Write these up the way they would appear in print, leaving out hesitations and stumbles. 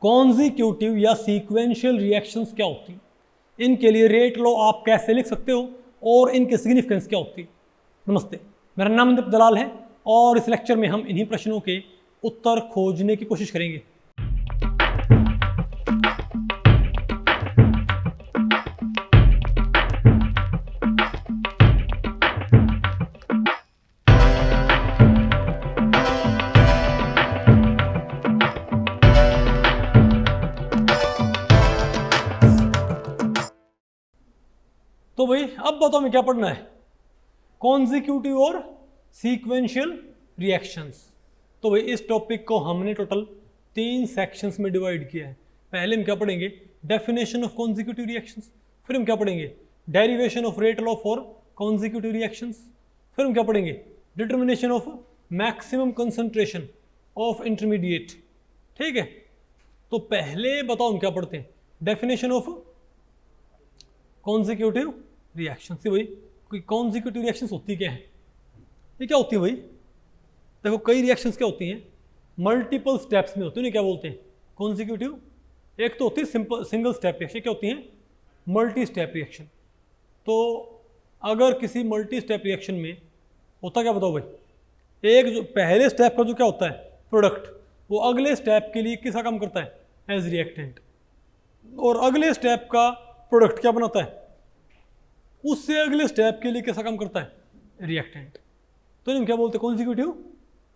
Consecutive या sequential reactions क्या होती हैं, इनके लिए रेट लॉ आप कैसे लिख सकते हो और इनकी सिग्निफिकेंस क्या होती है। नमस्ते, मेरा नाम नंदीप दलाल है और इस लेक्चर में हम इन्हीं प्रश्नों के उत्तर खोजने की कोशिश करेंगे। तो भाई अब बताओ हमें क्या पढ़ना है, कॉन्जिक्यूटिव और सीक्वेंशियल रिएक्शंस। तो भाई इस टॉपिक को हमने टोटल 3 सेक्शंस में डिवाइड किया है। पहले हम क्या पढ़ेंगे, डेफिनेशन ऑफ कॉन्जिक्यूटिव रिएक्शंस, फिर हम क्या पढ़ेंगे, derivation of rate law for consecutive reactions, फिर हम क्या पढ़ेंगे, determination of maximum concentration of intermediate. ठीक है, तो पहले बताओ हम क्या पढ़ते हैं, डेफिनेशन ऑफ कॉन्जिक्यूटिव रिएक्शन। से भाई कोई कॉन्जिक्यूटिव रिएक्शंस होती क्या है, ये क्या होती है भाई, देखो कई रिएक्शंस क्या होती हैं, मल्टीपल स्टेप्स में होती है, क्या बोलते हैं कॉन्जिक्यूटिव। एक तो होती है सिंगल स्टेप रिएक्शन, क्या होती हैं मल्टी स्टेप रिएक्शन। तो अगर किसी मल्टी स्टेप रिएक्शन में होता क्या बताओ भाई, एक जो पहले स्टेप का जो क्या होता है प्रोडक्ट, वो अगले स्टेप के लिए किसका काम करता है एज रिएक्टेंट, और अगले स्टेप का प्रोडक्ट क्या बनाता है, उससे अगले स्टेप के लिए कैसा काम करता है रिएक्टेंट। तो इन्हें क्या बोलते हैं कॉन्जिक्यूटिव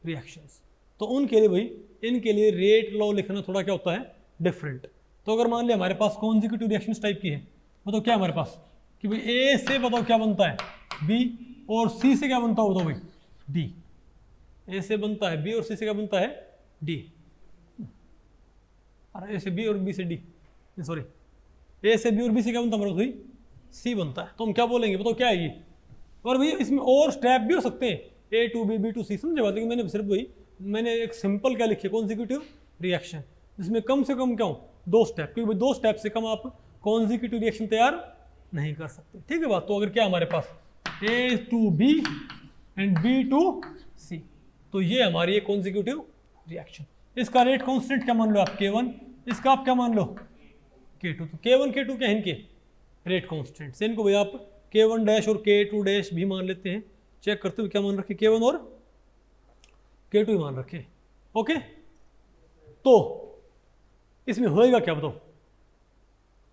रिएक्शंस। तो उनके लिए भाई, इनके लिए रेट लॉ लिखना थोड़ा क्या होता है डिफरेंट। तो अगर मान लिया हमारे पास कॉन्जिक्यूटिव रिएक्शंस टाइप की है, बताओ क्या हमारे पास कि भाई ए से बताओ क्या बनता है बी, और सी से क्या बनता है बताओ भाई डी। ए से बनता है बी और सी से क्या बनता है डी, अरे ए से बी और बी से डी, सॉरी ए से बी और बी से क्या बनता है हमारा भाई सी बनता है। तो हम क्या बोलेंगे बताओ क्या है ये, और भैया इसमें और स्टेप भी हो सकते हैं, ए टू बी बी टू सी, समझे बात। लेकिन मैंने सिर्फ वही मैंने एक सिंपल क्या लिखी है कॉन्जिक्यूटिव रिएक्शन, जिसमें कम से कम क्या हो 2 स्टेप, क्योंकि 2 स्टेप से कम आप कॉन्जिक्यूटिव रिएक्शन तैयार नहीं कर सकते। ठीक है बात। तो अगर क्या हमारे पास A to B and B to C, तो ये हमारी एक कॉन्जिक्यूटिव रिएक्शन। इसका रेट कॉन्स्टेंट क्या मान लो आप K1, इसका आप क्या मान लो K2। तो K1 K2 क्या है इनके रेट कॉन्स्टेंट से, इनको भैया आप K1 डैश और K2 डैश भी मान लेते हैं। चेक करते हुए क्या मान रखे K1 और K2 ही मान रखे। ओके, तो इसमें होएगा क्या बताओ,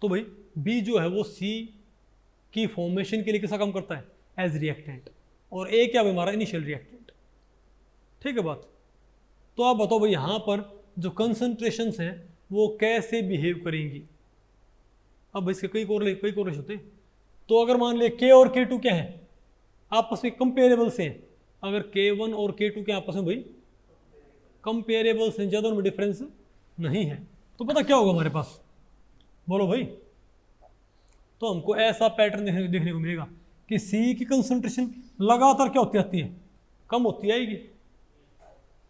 तो भाई B जो है वो C की फॉर्मेशन के लिए किसका काम करता है एज रिएक्टेंट, और A क्या है हमारा इनिशियल रिएक्टेंट। ठीक है बात। तो आप बताओ भाई यहाँ पर जो कंसंट्रेशंस हैं वो कैसे बिहेव करेंगी। अब इसके कई कोरिलेशन होते हैं। तो अगर मान ले K और K2 क्या है आपस में कंपेरेबल से हैं, अगर K1 और K2 के आपस में भाई कंपेरेबल से, ज़्यादा उनमें डिफरेंस नहीं है, तो पता क्या होगा हमारे पास, बोलो भाई। तो हमको ऐसा पैटर्न देखने को मिलेगा कि C की कंसंट्रेशन लगातार क्या होती आती है, कम होती आएगी।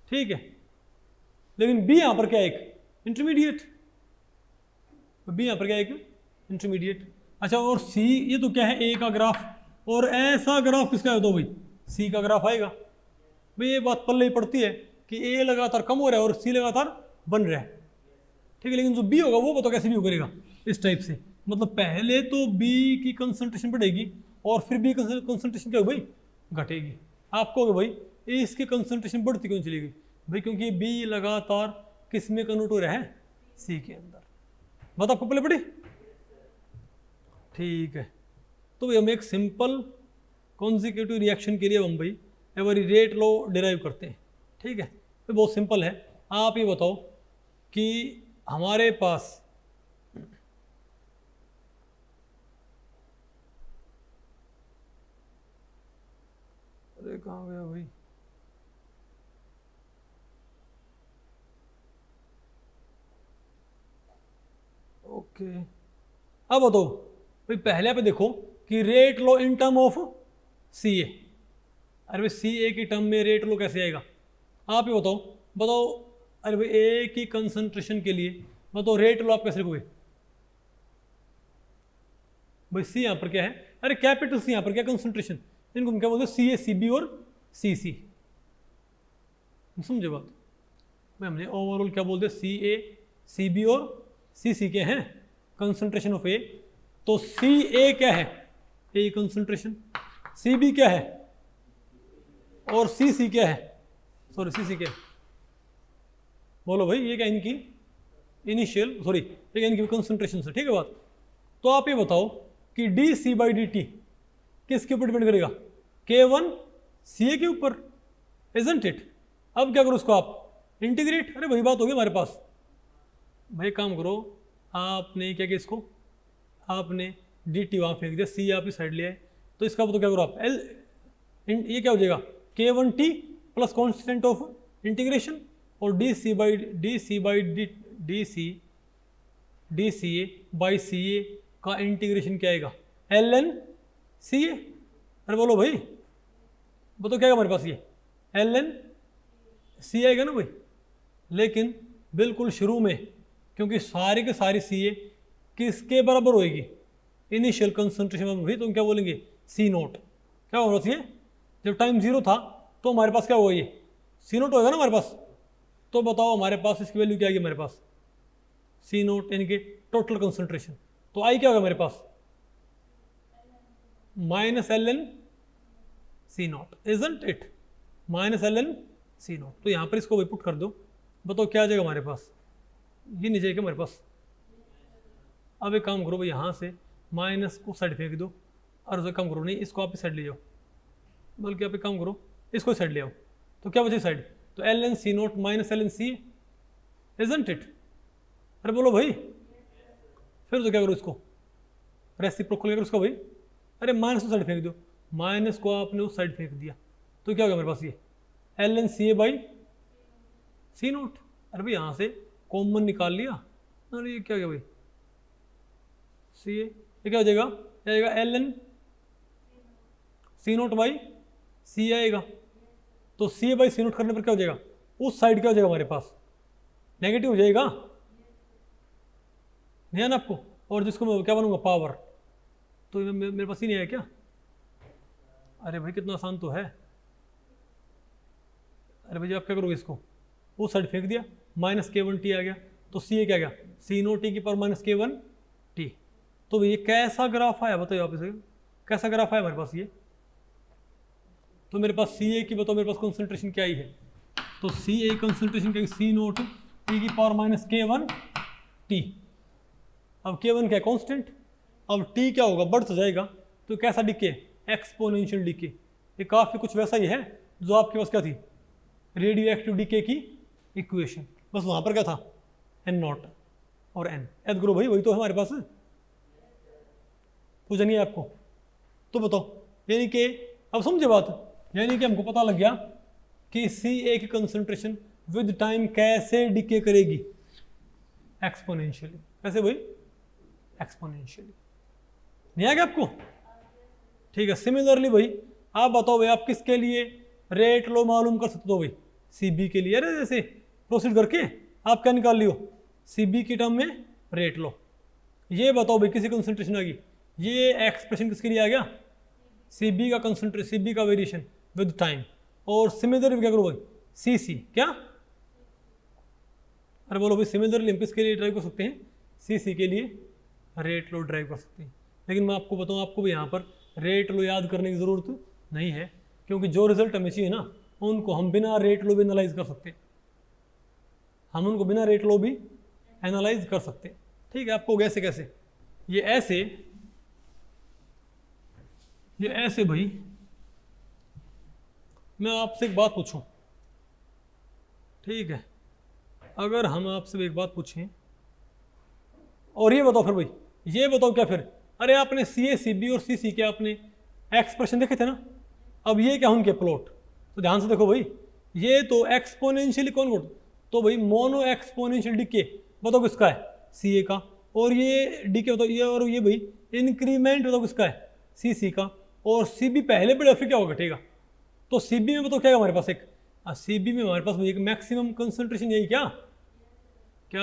ठीक है, लेकिन B यहाँ पर क्या है एक इंटरमीडिएट, B यहाँ पर क्या है एक इंटरमीडिएट। अच्छा, और C ये तो क्या है A का ग्राफ, और ऐसा ग्राफ किसका है तो भाई C का ग्राफ आएगा। भाई ये बात पल्ले ही पड़ती है कि A लगातार कम हो रहा है और C लगातार बन रहा है। ठीक है, लेकिन जो B होगा वो बताओ कैसे भी करेगा इस टाइप से, मतलब पहले तो B की कंसंट्रेशन बढ़ेगी और फिर B कंसंट्रेशन क्या होगी भाई घटेगी। आपको होगा भाई इसकी कंसंट्रेशन बढ़ती क्यों चली गई भाई, क्योंकि B लगातार किस में कन्वर्ट हो रहा है C के अंदर। बात आपको पहले पड़ी। ठीक है, तो भाई हम एक सिंपल कॉन्जिक्यूटिव रिएक्शन के लिए हम भाई एवरी रेट लॉ डिराइव करते हैं। ठीक है, तो बहुत सिंपल है। आप ये बताओ कि हमारे पास अरे कहाँ गया भाई, ओके अब बताओ भाई पहले पे देखो कि rate law in term of C A. अरे भाई सी ए की टर्म में रेट लो कैसे आएगा, आप ही बताओ। अरे भाई ए की कंसंट्रेशन के लिए बताओ रेट लो आप कैसे लिखोगे भाई। सी यहाँ पर क्या है, अरे कैपिटल सी यहाँ पर क्या कंसंट्रेशन, इनको हम क्या बोलते हैं सी ए सी बी और सी सी। समझे बात, मैं हमने ओवरऑल क्या बोलते हैं सी ए सी बी और सी सी के हैं कंसंट्रेशन ऑफ ए, तो सी ए क्या है, ए कंसंट्रेशन, सी बी क्या है और सी सी क्या है, सॉरी सी सी क्या है, बोलो भाई ये क्या इनकी इनिशियल, सॉरी ये क्या इनकी कंसंट्रेशन है, ठीक है बात। तो आप ये बताओ कि D C by D T किसके ऊपर डिपेंड करेगा, के वन सी ए के ऊपर, इजंट इट। अब क्या करो उसको आप इंटीग्रेट, अरे वही बात होगी हमारे पास। भाई काम करो, आपने क्या किया इसको, आपने डी टी वहाँ फेंक दिया, सी आप इस साइड ले आए, तो इसका तो क्या करो आप एल, ये क्या हो जाएगा K one T plus constant of integration, और D C by D C A by C A का इंटीग्रेशन क्या आएगा, एल एन सी ए। अरे बोलो भाई, बताओ क्या आएगा हमारे पास, ये एल एन सी आएगा ना भाई। लेकिन बिल्कुल शुरू में, क्योंकि सारी के सारी सी ए किसके बराबर होएगी, इनिशियल कंसंट्रेशन हुई, तो हम क्या बोलेंगे सी नोट। क्या होगा ये, जब टाइम जीरो था तो हमारे पास क्या होगा, ये सी नोट होएगा ना हमारे पास। तो बताओ हमारे पास इसकी वैल्यू क्या आएगी, हमारे पास सी नोट यानी कि टोटल कंसंट्रेशन। तो आई क्या होगा मेरे पास, minus L N C not, isn't it, minus L N C not. तो यहाँ पर इसको पुट कर दो, बताओ क्या आ जाएगा हमारे पास, ये नहीं जाएगा हमारे पास। अब एक काम करो भाई, यहाँ से माइनस को साइड फेंक दो, और काम करो नहीं इसको आप इस साइड ले जाओ, बल्कि आप एक काम करो इसको साइड ले आओ, तो क्या बचे साइड, तो L N C naught minus L N C, isn't it. अरे बोलो भाई, फिर तो क्या करो इसको रेसिप्रोकल क्या करो इसका भाई, अरे माइनस को साइड फेंक दो, माइनस को आपने उस साइड फेंक दिया, तो क्या होगा मेरे पास, ये L N C A by C naught. अरे भाई यहाँ से कॉमन निकाल लिया, अरे ये क्या हो गया भाई, सी ए, ये क्या हो जाएगा, आएगा L N C naught by C आएगा। तो सी ए बाई सी नोट करने पर क्या हो जाएगा, उस साइड क्या हो जाएगा हमारे पास, नेगेटिव हो जाएगा, नहीं है ना आपको। और जिसको मैं क्या बनूंगा पावर, तो मेरे पास ही नहीं है क्या, अरे भाई कितना आसान तो है। अरे भाई आप क्या करोगे, इसको उस साइड फेंक दिया, माइनस के वन टी आ गया, तो सी ए क्या गया, सी नो टी की पावर माइनस के वन टी। तो ये कैसा ग्राफ आया बताइए आप, इसे कैसा ग्राफ आया हमारे पास ये, तो मेरे पास सी ए की बताओ मेरे पास कंसंट्रेशन क्या आई है, तो सी ए कंसंट्रेशन क्या, सी नोट टी की पावर माइनस के वन टी। अब के वन क्या कांस्टेंट, अब टी क्या होगा, बढ़ तो जाएगा, तो कैसा डिके, एक्सपोनेंशियल डिके। ये काफ़ी कुछ वैसा ही है जो आपके पास क्या थी, रेडियो एक्टिव डिके की इक्वेशन, बस वहाँ पर क्या था एन नॉट और एन, याद करो भाई वही तो है हमारे पास, पूछा नहीं है आपको। तो बताओ, यानी कि अब समझे बात, यानी कि हमको पता लग गया कि सी ए की कंसंट्रेशन विद टाइम कैसे डिके करेगी, एक्सपोनेंशियली। कैसे भाई, एक्सपोनेंशियली। नहीं आ गया आपको, ठीक है। सिमिलरली भाई आप बताओ भाई, आप किसके लिए रेट लो मालूम कर सकते हो भाई, सी बी के लिए। अरे जैसे प्रोसीड करके आप क्या निकाल लियो, सी बी की टर्म में रेट लो। ये बताओ भाई किसी कंसंट्रेशन आ गई, ये एक्सप्रेशन किसके लिए आ गया, सी बी का कंसंट्रेशन, सी बी का वेरिएशन विद टाइम। और सिमिलरली क्या करो भाई, सी सी क्या, अरे बोलो भाई सिमिलरली हम किसके लिए ड्राइव कर सकते हैं, सी सी के लिए रेट लो ड्राइव कर सकते हैं। लेकिन मैं आपको बताऊँ, आपको भी यहाँ पर रेट लो याद करने की ज़रूरत नहीं है, क्योंकि जो रिजल्ट हमें चाहिए ना उनको हम बिना रेट लो भी एनालाइज कर सकते हैं, हम उनको बिना रेट लो भी एनालाइज कर सकते हैं। ठीक है, आपको कैसे कैसे, ये ऐसे भाई मैं आपसे एक बात पूछूं, ठीक है, अगर हम आपसे एक बात पूछें और ये बताओ फिर भाई, ये बताओ क्या फिर, अरे आपने सी ए सी बी और सी सी के आपने एक्सप्रेशन देखे थे ना, अब ये क्या उनके प्लॉट, तो ध्यान से देखो भाई, ये तो एक्सपोनेंशियली कॉन्वर्ट, तो भाई मोनो एक्सपोनेंशियल डिके बताओ किसका है, सी ए का, और ये डिके बताओ ये, और ये भाई इंक्रीमेंट बताओ किसका है, सी सी का, और सी बी पहले बढ़े फिर क्या होगा, ठीक है। तो सी बी में बताओ क्या है हमारे पास, एक सी बी में हमारे पास एक मैक्सिमम कंसंट्रेशन यही क्या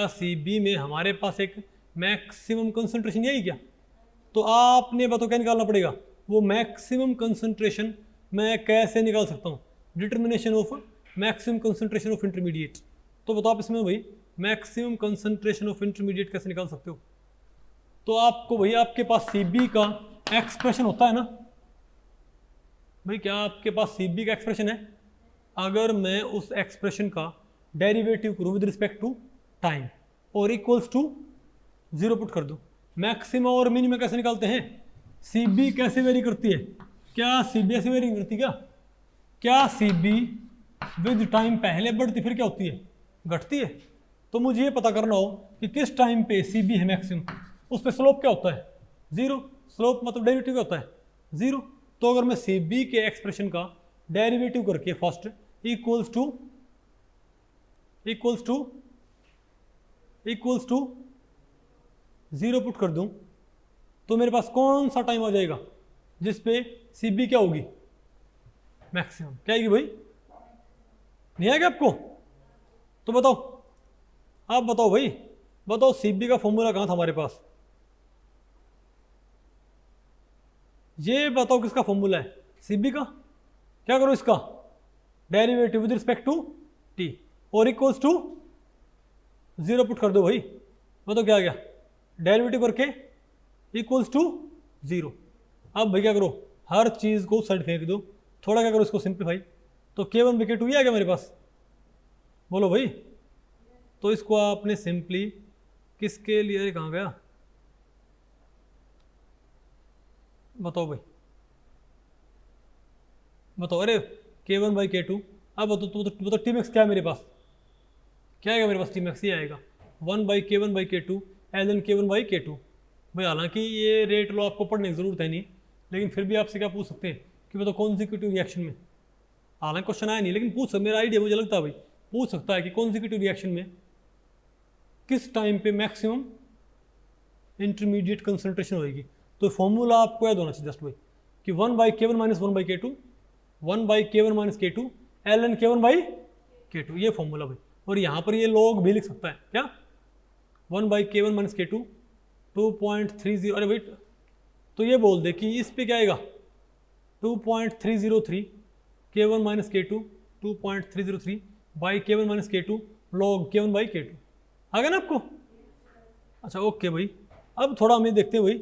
सी बी में हमारे पास एक मैक्सिमम कंसंट्रेशन यही क्या, तो आपने बताओ क्या निकालना पड़ेगा, वो मैक्सिमम कंसंट्रेशन मैं कैसे निकाल सकता हूँ, determination of maximum concentration of intermediate. तो बताओ आप इसमें भाई मैक्सिमम कंसंट्रेशन ऑफ इंटरमीडिएट कैसे निकाल सकते हो? तो आपको भैया आपके पास CB का एक्सप्रेशन होता है ना भाई, क्या आपके पास CB का एक्सप्रेशन है? अगर मैं उस एक्सप्रेशन का डेरिवेटिव करूँ विद रिस्पेक्ट टू टाइम और इक्वल्स टू 0 पुट कर दूँ, मैक्सिमम और मिनिमम कैसे निकालते हैं? CB कैसे वेरी करती है? क्या CB ऐसे वेरी करती है? क्या CB विद टाइम पहले बढ़ती फिर क्या होती है? घटती है। तो मुझे ये पता करना हो कि किस टाइम पे CB है मैक्सिमम, उस पर स्लोप क्या होता है? 0। स्लोप मतलब डेरिवेटिव क्या होता है? 0। तो अगर मैं CB के एक्सप्रेशन का डेरिवेटिव करके फर्स्ट इक्वल्स टू 0 पुट कर दूं, तो मेरे पास कौन सा टाइम आ जाएगा जिस पे CB क्या होगी? मैक्सिमम। क्या आएगी भाई? नहीं आएगा आपको? तो बताओ, आप बताओ भाई, बताओ CB का फॉर्मूला कहाँ था हमारे पास? ये बताओ किसका फॉर्मूला है? CB का। क्या करो इसका derivative with respect to t और इक्वल्स टू 0 पुट कर दो भाई। बताओ क्या आ गया? डेरिवेटिव करके इक्वल्स टू 0। अब भाई क्या करो, हर चीज़ को साइड फेंक दो, थोड़ा क्या करो इसको सिंप्लीफाई, तो K1 by K2 ये आ गया मेरे पास। बोलो भाई। तो इसको आपने सिंपली किसके लिए, कहाँ गया बताओ भाई, बताओ। अरे K1 by K2। अब बताओ T max क्या है मेरे पास? क्या आएगा मेरे पास? T max ये आएगा 1 by K1 by K2 ln K1 by K2। भाई हालांकि ये रेट लो आपको पढ़ने की जरूरत है नहीं, लेकिन फिर भी आपसे क्या पूछ सकते हैं कि बताओ कॉन्जिक्यूटिव रिएक्शन में, हालांकि क्वेश्चन आया नहीं लेकिन पूछ, मेरा आइडिया मुझे लगता है भाई पूछ सकता है कि कॉन्जिक्यूटिव रिएक्शन में किस टाइम पे मैक्सिमम इंटरमीडिएट कंसंट्रेशन होगी। तो फॉर्मूला आपको याद होना चाहिए जस्ट भाई कि 1 by K1 minus 1 by K2 1 by K1 minus K2 ln K1 by K2, ये फॉर्मूला भाई। और यहाँ पर ये लॉग भी लिख सकता है क्या? 1 by K1 minus K2 2.30। अरे भाई तो ये बोल दे कि इस पे क्या आएगा 2.303 K1 minus K2 2.303 by K1 minus K2 log K1 by K2। आ गया ना आपको? अच्छा ओके भाई। अब थोड़ा हमें देखते हैं भाई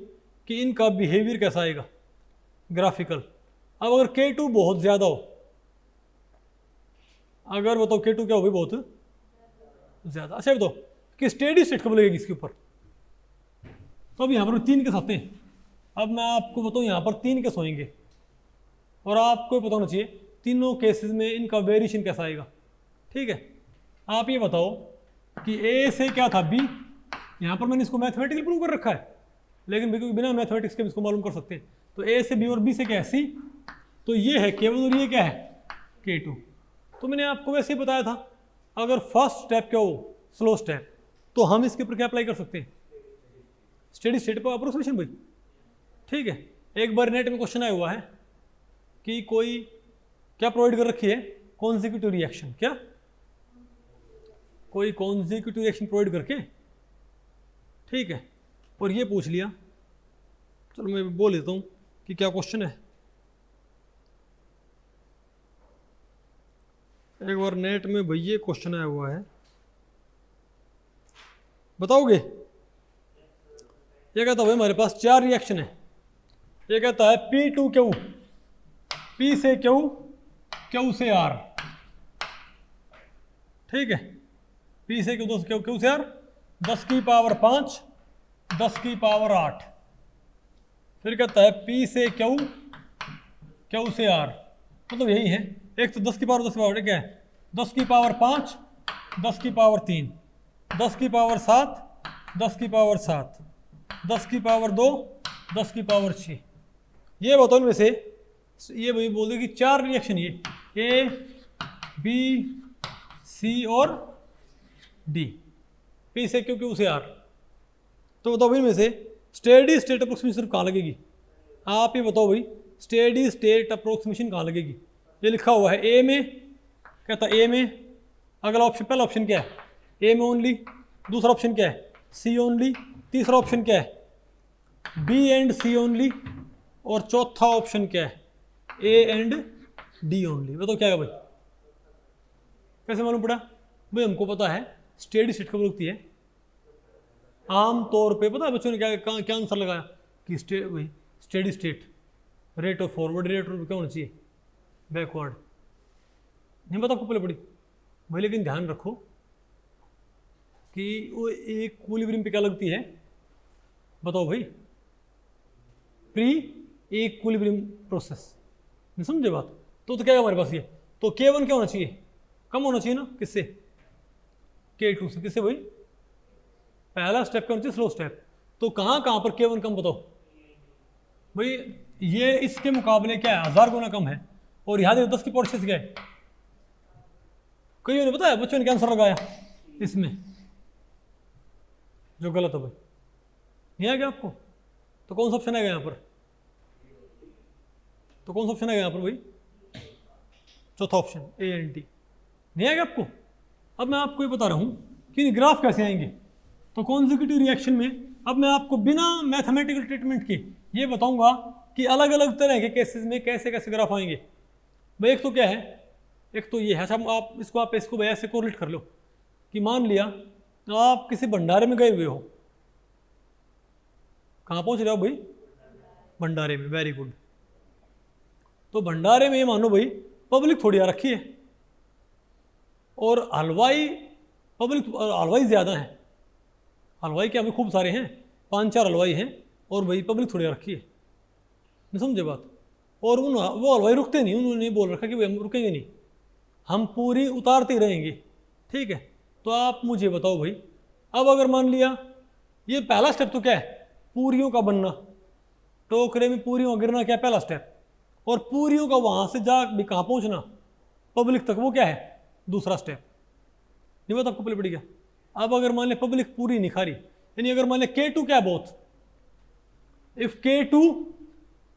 कि इनका बिहेवियर कैसा आएगा ग्राफिकल। अब अगर K2 बहुत ज़्यादा हो, अगर बताओ K2 क्या हो भाई बहुत ज़्यादा, अच्छा बताओ कि स्टेडी स्टेट कब लगेगी इसके ऊपर? तो अब यहाँ पर 3 केस आते हैं। अब मैं आपको बताऊँ यहाँ पर 3 केस होंगे और आपको पता होना चाहिए तीनों केसेस में इनका वेरिएशन कैसा आएगा। ठीक है, आप ये बताओ कि A से क्या था B। यहाँ पर मैंने इसको मैथमेटिकली प्रूव कर रखा है, लेकिन बिना मैथमेटिक्स के इसको मालूम कर सकते हैं। तो A से B और B से क्या है C, तो ये है K1 और ये क्या है K2। तो मैंने आपको वैसे ही बताया था अगर फर्स्ट स्टेप क्या हो स्लो स्टेप, तो हम इसके ऊपर क्या अप्लाई कर सकते हैं? स्टेडी स्टेट पर अप्रोक्सीमेशन भाई। ठीक है, एक बार नेट में क्वेश्चन आया हुआ है कि कोई क्या प्रोवाइड कर रखी है कॉन्जिक्यूटिव रिएक्शन, क्या कोई कॉन्जिक्यूटिव रिएक्शन प्रोवाइड करके, ठीक है, और ये पूछ लिया, चलो मैं बोल देता हूँ कि क्या क्वेश्चन है। एक बार नेट में भाई ये क्वेश्चन आया हुआ है, बताओगे? ये कहता है हमारे पास 4 रिएक्शन है। ये कहता है P2Q, P से Q, Q से R। ठीक है, P से Q, Q से R 10 की पावर 5 10 की पावर 8। फिर कहता है P से Q, Q से R, मतलब यही है। एक तो 10 की पावर 10 की पावर क्या है 10 की पावर 5 10 की पावर 3 10 की पावर 7 10 की पावर 7 10 की पावर 2 10 की पावर 6। ये बताओ इनमें से, ये भाई बोल दे कि 4 रिएक्शन ये A B C और D, P से Q, Q से R। तो बताओ भाई इनमें से स्टेडी स्टेट अप्रोक्सीमेशन सिर्फ कहाँ लगेगी? आप ही बताओ भाई स्टेडी स्टेट अप्रोक्सीमेशन कहाँ लगेगी? ये लिखा हुआ है A में, कहता है A में, अगला ऑप्शन, पहला ऑप्शन क्या है A में ओनली, दूसरा ऑप्शन क्या है C ओनली, तीसरा ऑप्शन क्या है B एंड C ओनली, और चौथा ऑप्शन क्या है A एंड D ओनली। बताओ क्या है भाई? कैसे मालूम पड़ा भाई? हमको पता है स्टेडी स्टेट कब लगती है? आम तौर पे पता है बच्चों ने क्या आंसर लगाया कि steady state rate of forward, rate of क्या होना चाहिए? बैकवर्ड। नहीं पता आपको पहले पड़ी भाई, लेकिन ध्यान रखो कि वो एक इक्विलिब्रियम पे क्या लगती है, बताओ भाई? Pre equilibrium process. नहीं समझे बात? तो क्या है हमारे पास ये? तो K1 क्या होना चाहिए? कम होना चाहिए ना, किससे? K2 से। किससे भाई? पहला स्टेप क्या होना चाहिए? Slow step. तो कहाँ पर K1 कम बताओ भाई? ये इसके मुकाबले क्या है? 1000 गुना कम है। और यहाँ देखो 10 की पावर 6 क्या है? कईयों ने पता है बच्चों ने क्या आंसर लगाया इसमें, जो गलत है भाई? नहीं आ गया आपको? तो कौन सा ऑप्शन आएगा यहाँ पर? तो कौन सा ऑप्शन आएगा यहाँ पर भाई? चौथा ऑप्शन ANT। नहीं आएगा आपको? अब मैं आपको ये बता रहा हूँ कि ग्राफ कैसे आएंगे। तो कॉन्जिक्यूटिव रिएक्शन में अब मैं आपको बिना मैथमेटिकल ट्रीटमेंट के ये बताऊंगा कि अलग अलग तरह के केसेस में कैसे कैसे ग्राफ आएंगे भाई। एक तो क्या है, एक तो ये है, आप इसको ऐसे कोरिलेट कर लो कि मान लिया तो आप किसी भंडारे में गए हुए हो। कहाँ पहुँच रहे हो भाई? भंडारे में। Very good. तो भंडारे में मानो भाई पब्लिक थोड़ी आ रखी है और हलवाई ज़्यादा है। हलवाई क्या हमें खूब सारे हैं, 5-4 हलवाई हैं और भाई पब्लिक थोड़ी आ रखी है। नहीं समझे बात? और वो हलवाई रुकते नहीं, उन्होंने बोल रखा कि भाई हम रुकेंगे नहीं, हम पूरी उतारते रहेंगे। ठीक है, तो आप मुझे बताओ भाई, अब अगर मान लिया ये पहला स्टेप तो क्या है? पूरियों का बनना, टोकरे में पूरियों का गिरना, क्या पहला स्टेप। और पूरियों का वहां से जा भी कहाँ पहुंचना? पब्लिक तक, वो क्या है? दूसरा स्टेप। नहीं बता आपको पहले पड़ी क्या? अब अगर मान लिया पब्लिक पूरी नहीं खा रही, यानी अगर मान लिया K2 क्या है? Both. If K2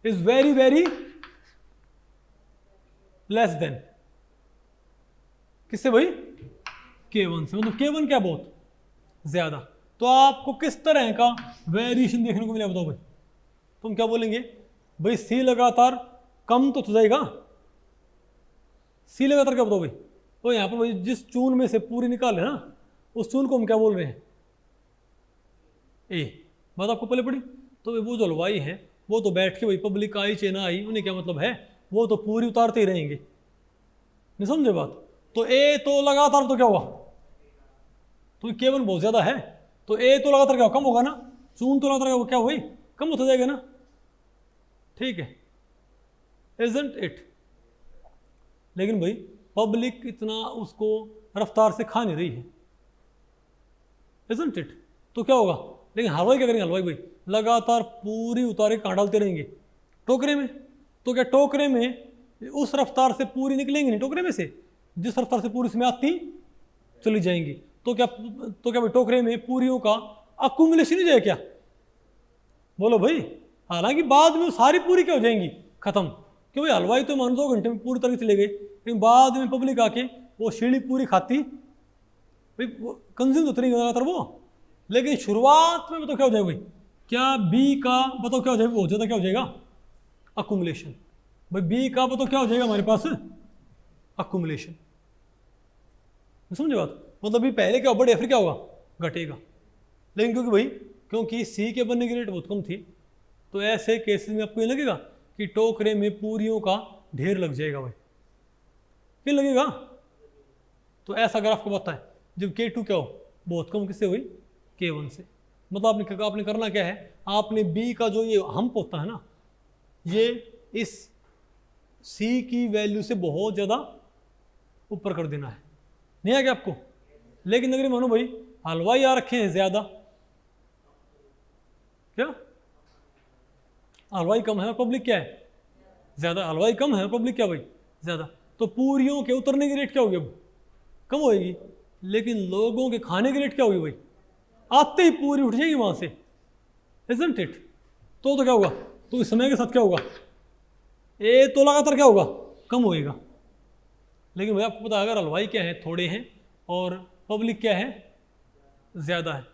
is very very less than किससे भाई? K1 से। मतलब K1 क्या? बहुत ज्यादा। तो आपको किस तरह का वेरिएशन देखने को मिला बताओ भाई? तुम क्या बोलेंगे भाई? C लगातार कम तो जाएगा। C लगातार क्या बताओ भाई? तो यहाँ पर भाई जिस चून में से पूरी निकाले ना, उस चून को हम क्या बोल रहे हैं? A। बात आपको पहले पड़ी? तो भाई वो जो हलवाई है वो तो बैठ के भाई पब्लिक आई चाहे ना आई, उन्हें क्या मतलब है? वो तो पूरी उतारते ही रहेंगे। नहीं समझे बात? तो A तो लगातार तो क्या हुआ? तो K1 बहुत ज्यादा है, तो A तो लगातार क्या कम होगा ना? चून तो लगातार क्या हुई? कम होता जाएगा ना। ठीक है, isn't it? लेकिन भाई पब्लिक इतना उसको रफ्तार से खा नहीं रही है, isn't it? तो क्या होगा? लेकिन हलवाई क्या करेंगे? हलवाई भाई लगातार पूरी उतारे कहाँ डालते रहेंगे? टोकरे में। तो क्या टोकरे में उस रफ्तार से पूरी निकलेंगे नहीं टोकरे में से, जिस रफ्तार से पूरी इसमें आती चली जाएंगी। तो क्या भाई टोकरे में पूरियों का अक्यूमुलेशन ही जाए क्या? बोलो भाई। हालांकि बाद में सारी पूरी क्या हो जाएंगी? खत्म। क्यों भाई? हलवाई तो मान 2 घंटे में पूरी तरह चले गए, लेकिन बाद में पब्लिक आके वो सीढ़ी पूरी खाती भाई, कंज्यूम होती नहीं लगातार वो। लेकिन शुरुआत में बताओ क्या हो जाएगा भाई? क्या B का बताओ क्या हो जाएगा? बहुत ज्यादा क्या हो जाएगा? अक्यूमुलेशन। भाई B का बताओ क्या हो जाएगा हमारे पास? अक्यूमुलेशन। समझे बात? मतलब भी पहले क्या बढ़े फिर क्या होगा? घटेगा। लेकिन क्योंकि C के बनने की रेट बहुत कम थी, तो ऐसे केसेस में आपको ये लगेगा कि टोकरे में पूरियों का ढेर लग जाएगा भाई। फिर लगेगा। तो ऐसा ग्राफ को बताए जब K2 क्या हो? बहुत कम। किससे हुई? K1 से। मतलब आपने करना क्या है? आपने B का जो ये हम्प होता है ना, ये इस C की वैल्यू से बहुत ज़्यादा ऊपर कर देना है। नहीं आ गया आपको? लेकिन अगर मानो भाई हलवाई आ रखे हैं ज़्यादा, क्या हलवाई कम है और पब्लिक क्या है? ज़्यादा। हलवाई कम है और पब्लिक क्या भाई? ज़्यादा। तो पूरियों के उतरने की रेट क्या होगी? अब कम होएगी। लेकिन लोगों के खाने की रेट क्या होगी भाई? आते ही पूरी उठ जाएगी वहां से, isn't it? तो क्या होगा? तो इस समय के साथ क्या होगा? A तो लगातार क्या होगा? कम होएगा। लेकिन भाई आपको पता है अगर हलवाई क्या है? थोड़े हैं और पब्लिक क्या है? ज़्यादा है।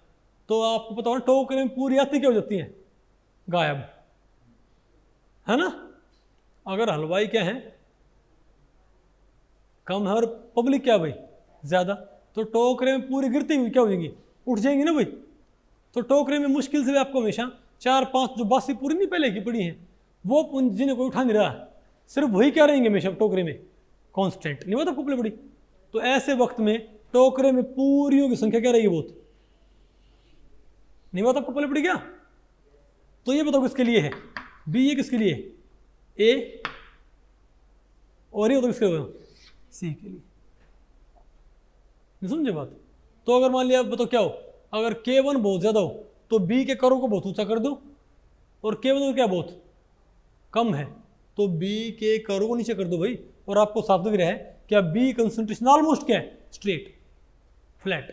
तो आपको पता होगा टोकरे में पूरी आती क्या हो जाती है? गायब, है ना? अगर हलवाई क्या है? कम है और पब्लिक क्या भाई? ज़्यादा, तो टोकरे में पूरी गिरती हुई क्या हो जाएंगी, उठ जाएंगी ना भाई। तो टोकरे में मुश्किल से भी आपको हमेशा 4-5 जो बासी पूरी नहीं पहले की पड़ी हैं वो जिन्हें कोई उठा नहीं रहा, सिर्फ वही क्या रहेंगे हमेशा टोकरे में कांस्टेंट, नहीं होता आपको पहले पड़ी। तो ऐसे वक्त में टोकरे में पूरियों की संख्या क्या रहेगी, बहुत। नहीं बात आपको पहले पड़ी क्या। तो ये बताओ किसके लिए है, बी, ये किसके लिए, ए, और ये बताओ किसके लिए, सी के लिए। नहीं समझे बात। तो अगर मान लिया बताओ क्या हो, अगर K1 बहुत ज्यादा हो तो B के करों को बहुत ऊंचा कर दो, और K1 क्या बहुत कम है तो B के करों को नीचे कर दो भाई, और आपको साफ दिख रहा है क्या B कंसंट्रेशन ऑलमोस्ट क्या है, स्ट्रेट फ्लैट।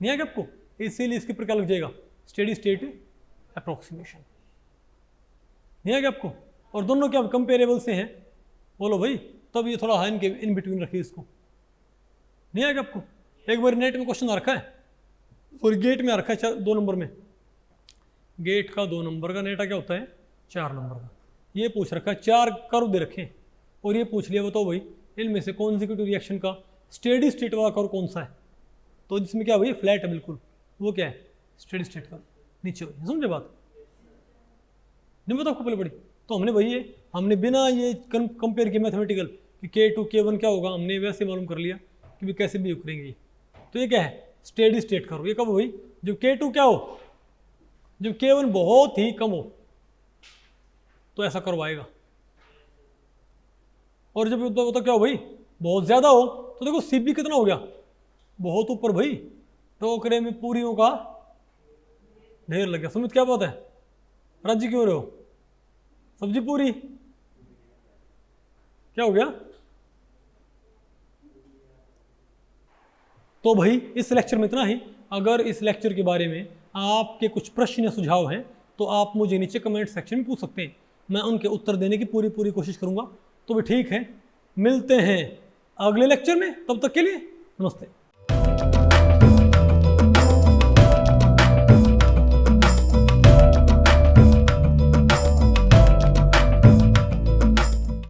नहीं है क्या आपको, इसीलिए इसके ऊपर क्या लग जाएगा, स्टेडी स्टेट अप्रोक्सीमेशन। नहीं है क्या आपको। और दोनों क्या कंपेरेबल से हैं, बोलो भाई, तब ये थोड़ा हाइन के इन बिटवीन रखिए इसको। नहीं आएगा आपको। एक बार नेट में क्वेश्चन आ रखा है और गेट में आ रखा है 2 नंबर में, गेट का 2 नंबर का, नेटा क्या होता है 4 नंबर का। ये पूछ रखा है 4 कर्व दे रखे हैं और ये पूछ लिया बताओ भाई इनमें से कॉन्जिक्यूटिव रिएक्शन का स्टेडी स्टेट वाला कर्व कौन सा है। तो जिसमें क्या भाई फ्लैट है बिल्कुल, वो क्या है स्टेडी स्टेट कर्व नीचे हो। समझे बात, नहीं बताओ आपको पहले पड़ी। तो हमने भाई ये हमने बिना ये कंपेयर किया मैथमेटिकल कि K2 K1 क्या होगा, हमने वैसे मालूम कर लिया कि भी कैसे भी करेंगे ये। तो ये क्या है स्टेडी स्टेट कर्व। ये कब भाई जब K2 क्या हो, जब K1 बहुत ही कम हो तो ऐसा कर्व आएगा। और जब तो क्या हो भाई बहुत ज्यादा हो तो देखो CB कितना हो गया, बहुत ऊपर भाई, टोकरे में पूरियों का ढेर लग गया। सुमित क्या बात है, राजी क्यों रहे हो, सब्जी पूरी क्या हो गया। तो भाई इस लेक्चर में इतना ही। अगर इस लेक्चर के बारे में आपके कुछ प्रश्न या सुझाव हैं तो आप मुझे नीचे कमेंट सेक्शन में पूछ सकते हैं, मैं उनके उत्तर देने की पूरी कोशिश करूंगा। तो भी ठीक है, मिलते हैं अगले लेक्चर में, तब तक के लिए नमस्ते।